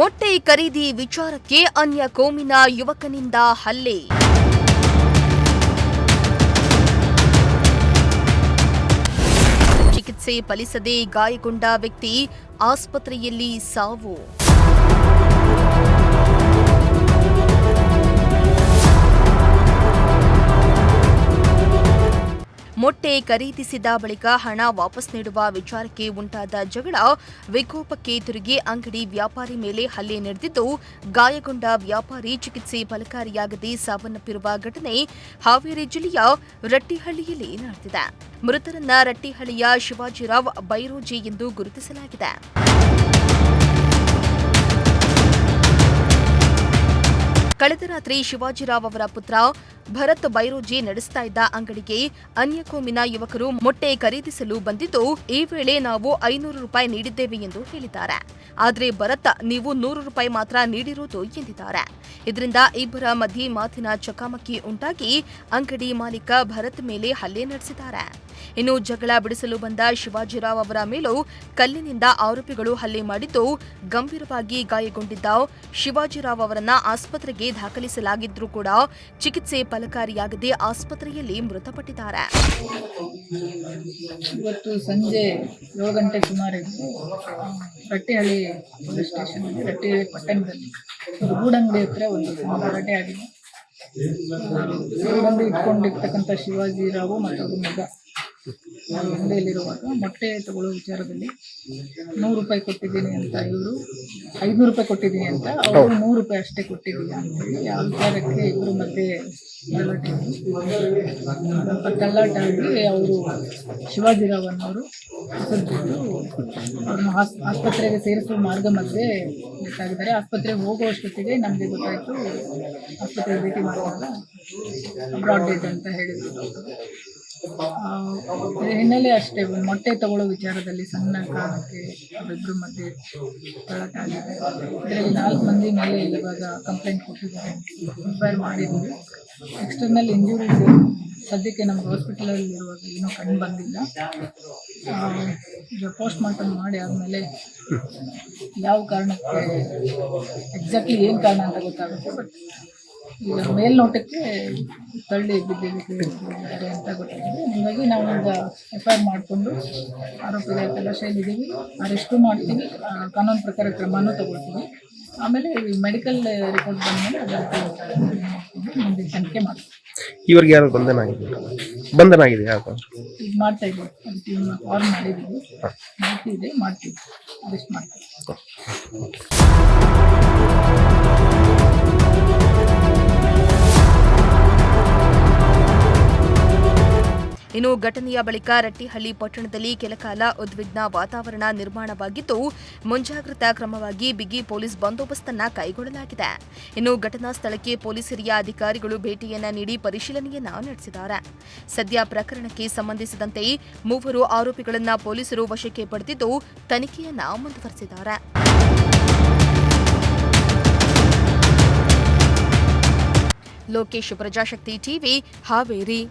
ಮೊಟ್ಟೆ ಖರೀದಿ ವಿಚಾರಕ್ಕೆ ಅನ್ಯ ಕೋಮಿನ ಯುವಕನಿಂದ ಹಲ್ಲೆ. ಚಿಕಿತ್ಸೆ ಫಲಿಸದೆ ಗಾಯಗೊಂಡ ವ್ಯಕ್ತಿ ಆಸ್ಪತ್ರೆಯಲ್ಲಿ ಸಾವು. ಮೊಟ್ಟೆ ಖರೀದಿಸಿದ ಬಳಿಕ ಹಣ ವಾಪಸ್ ನೀಡುವ ವಿಚಾರಕ್ಕೆ ಉಂಟಾದ ಜಗಳ ವಿಕೋಪಕ್ಕೆ ತಿರುಗಿ ಅಂಗಡಿ ವ್ಯಾಪಾರಿ ಮೇಲೆ ಹಲ್ಲೆ ನಡೆದಿದ್ದು, ಗಾಯಗೊಂಡ ವ್ಯಾಪಾರಿ ಚಿಕಿತ್ಸೆ ಫಲಕಾರಿಯಾಗದೆ ಸಾವನ್ನಪ್ಪಿರುವ ಘಟನೆ ಹಾವೇರಿ ಜಿಲ್ಲೆಯ ರಟ್ಟಿಹಳ್ಳಿಯಲ್ಲಿ ನಡೆದಿದೆ. ಮೃತರನ್ನ ರಟ್ಟಿಹಳ್ಳಿಯ ಶಿವಾಜಿರಾವ್ ಬೈರೋಜಿ ಎಂದು ಗುರುತಿಸಲಾಗಿದೆ. ಕಳೆದ ರಾತ್ರಿ ಶಿವಾಜಿರಾವ್ ಅವರ ಪುತ್ರ ಭರತ್ ಬೈರೋಜಿ ನಡೆಸ್ತಾ ಇದ್ದ ಅಂಗಡಿಗೆ ಅನ್ಯ ಕೋಮಿನ ಯುವಕರು ಮೊಟ್ಟೆ ಖರೀದಿಸಲು ಬಂದಿದ್ದು, ಈ ವೇಳೆ ನಾವು 500 ರೂಪಾಯಿ ನೀಡಿದ್ದೇವೆ ಎಂದು ಹೇಳಿದ್ದಾರೆ. ಆದರೆ ಭರತ್ ನೀವು 100 ರೂಪಾಯಿ ಮಾತ್ರ ನೀಡಿರುವುದು ಎಂದಿದ್ದಾರೆ. ಇದರಿಂದ ಇಬ್ಬರ ಮಧ್ಯೆ ಮಾತಿನ ಚಕಮಕಿ ಉಂಟಾಗಿ ಅಂಗಡಿ ಮಾಲೀಕ ಭರತ್ ಮೇಲೆ ಹಲ್ಲೆ ನಡೆಸಿದ್ದಾರೆ. ಇನ್ನು ಜಗಳ ಬಿಡಿಸಲು ಬಂದ ಶಿವಾಜಿರಾವ್ ಅವರ ಮೇಲೂ ಕಲ್ಲಿನಿಂದ ಆರೋಪಿಗಳು ಹಲ್ಲೆ ಮಾಡಿದ್ದು, ಗಂಭೀರವಾಗಿ ಗಾಯಗೊಂಡಿದ್ದ ಶಿವಾಜಿರಾವ್ ಅವರನ್ನ ಆಸ್ಪತ್ರೆಗೆ ದಾಖಲಿಸಲಾಗಿದ್ರೂ ಕೂಡ ಚಿಕಿತ್ಸೆ ಫಲಕಾರಿಯಾಗದೆ ಆಸ್ಪತ್ರೆಯಲ್ಲಿ ಮೃತಪಟ್ಟಿದ್ದಾರೆ. ಇವತ್ತು ಸಂಜೆ 7 ಗಂಟೆ ಸುಮಾರಿಗೆ ರಟ್ಟಿಹಳ್ಳಿ ಪೊಲೀಸ್ ಸ್ಟೇಷನ್ ರಟ್ಟಿಹಳ್ಳಿ ಪಟ್ಟಣದಲ್ಲಿ ಗೂಡಂಗಡಿ ಹತ್ರ ಒಂದು ಗಲಾಟೆ ಆಗಿದೆ. ಗೂಡಂಗಡಿ ಇಟ್ಕೊಂಡಿರ್ತಕ್ಕಂಥ ಶಿವಾಜಿರಾವು ಮತ್ತು ಅವ್ರ ಮಗ ಅಂಗಡಿಯಲ್ಲಿರುವಾಗ ಮೊಟ್ಟೆ ತಗೊಳ್ಳೋ ವಿಚಾರದಲ್ಲಿ 100 ರೂಪಾಯಿ ಕೊಟ್ಟಿದ್ದೀನಿ ಅಂತ ಇವರು 500 ರೂಪಾಯಿ ಕೊಟ್ಟಿದ್ದೀನಿ ಅಂತ ಅವರು 100 ರೂಪಾಯಿ ಅಷ್ಟೇ ಕೊಟ್ಟಿದ್ದೀವಿ ಅಂತೇಳಿ ಆ ವಿಚಾರಕ್ಕೆ ಇಬ್ಬರು ಮಧ್ಯೆ ತಳ್ಳಾಟಾಗಿ ಅವರು ಶಿವಾಜಿರಾವ್ ಅನ್ನೋರು ಅವ್ರನ್ನ ಆಸ್ಪತ್ರೆಗೆ ಸೇರಿಸುವ ಮಾರ್ಗ ಮಧ್ಯೆ ಬೇಕಾಗಿದ್ದಾರೆ. ಆಸ್ಪತ್ರೆಗೆ ಹೋಗುವಷ್ಟೊತ್ತಿಗೆ ನಮಗೆ ಗೊತ್ತಾಯಿತು, ಆಸ್ಪತ್ರೆಗೆ ಭೇಟಿ ಮಾಡಿದಾಗ ಬ್ರಾಡ್ ಡೆತ್ ಅಂತ ಹೇಳಿದ್ರು. ಹಿನ್ನೆಲೆ ಅಷ್ಟೇ ಮೊಟ್ಟೆ ತಗೊಳ್ಳೋ ವಿಚಾರದಲ್ಲಿ ಸಣ್ಣ ಕಾರಣಕ್ಕೆ ಅವರಿಬ್ಬರ ಮಧ್ಯೆ ತಳ್ಳಾಟ ಆಗಿದೆ. ಇದರಲ್ಲಿ 4 ಮಂದಿ ಮೇಲೆ ಇವಾಗ ಕಂಪ್ಲೇಂಟ್ ಕೊಟ್ಟಿದ್ದಾರೆ, ಎಫ್ಐಆರ್ ಮಾಡಿದ್ದೀವಿ. ಎಕ್ಸ್ಟರ್ನಲ್ ಇಂಜುರೀಸ್ ಸದ್ಯಕ್ಕೆ ನಮ್ಮ ಹಾಸ್ಪಿಟಲಲ್ಲಿ ಇರುವಾಗ ಏನೂ ಕಂಡು ಬಂದಿಲ್ಲ. ಪೋಸ್ಟ್ ಮಾರ್ಟಮ್ ಮಾಡಿ ಆದಮೇಲೆ ಯಾವ ಕಾರಣಕ್ಕೆ ಎಕ್ಸಾಕ್ಟ್ಲಿ ಏನು ಕಾರಣ ಅಂತ ಗೊತ್ತಾಗುತ್ತೆ. ಬಟ್ ಈಗ ಮೇಲ್ನೋಟಕ್ಕೆ ತಳ್ಳಿ ಬಿದ್ದಿದ್ದಾರೆ ಅಂತ ಗೊತ್ತಾಗಿದೆ. ಹೀಗಾಗಿ ನಾವು ಈಗ ಎಫ್ಐಆರ್ ಮಾಡಿಕೊಂಡು ಆರೋಪಿಗಳ ತಲಾಶೆಯಲ್ಲಿದ್ದೀವಿ, ಅರೆಸ್ಟು ಮಾಡ್ತೀವಿ, ಕಾನೂನು ಪ್ರಕಾರ ಕ್ರಮನೂ ತಗೊಳ್ತೀವಿ. ಆಮೇಲೆ ಮೆಡಿಕಲ್ ರಿಪೋರ್ಟ್ ಬಂದಮೇಲೆ ಅದಕ್ಕೆ ಮುಂದಿನ ತನಿಖೆ ಮಾಡ್ತೀವಿ. ಇವರಿಗೆ ಯಾರು ಬಂಧನ ಆಗಿದೆ ಈಗ ಮಾಡ್ತಾ ಇದ್ದೀವಿ, ಅದಕ್ಕೆ ಕಾಲ್ ಮಾಡಿದ್ದೀವಿ, ಮಾಹಿತಿ ಇದೆ, ಮಾಡ್ತೀವಿ, ಅರೆಸ್ಟ್ ಮಾಡ್ತೀವಿ. ಇನ್ನು ಘಟನೆಯ ಬಳಿಕ ರಟ್ಟಿಹಳ್ಳಿ ಪಟ್ಟಣದಲ್ಲಿ ಕೆಲಕಾಲ ಉದ್ವಿಗ್ನ ವಾತಾವರಣ ನಿರ್ಮಾಣವಾಗಿದ್ದು, ಮುಂಜಾಗ್ರತಾ ಕ್ರಮವಾಗಿ ಬಿಗಿ ಪೊಲೀಸ್ ಬಂದೋಬಸ್ತನ್ನ ಕೈಗೊಳ್ಳಲಾಗಿದೆ. ಇನ್ನು ಘಟನಾ ಸ್ಥಳಕ್ಕೆ ಪೊಲೀಸ್ ಹಿರಿಯ ಅಧಿಕಾರಿಗಳು ಭೇಟಿಯನ್ನ ನೀಡಿ ಪರಿಶೀಲನೆಯನ್ನ ನಡೆಸಿದ್ದಾರೆ. ಸದ್ಯ ಪ್ರಕರಣಕ್ಕೆ ಸಂಬಂಧಿಸಿದಂತೆ 3 ಆರೋಪಿಗಳನ್ನ ಪೊಲೀಸರು ವಶಕ್ಕೆ ಪಡೆದಿದ್ದು ತನಿಖೆಯನ್ನ ಮುಂದುವರೆಸಿದ್ದಾರೆ. ಲೋಕೇಶ್, ಪ್ರಜಾಶಕ್ತಿ ಟಿವಿ, ಹಾವೇರಿ.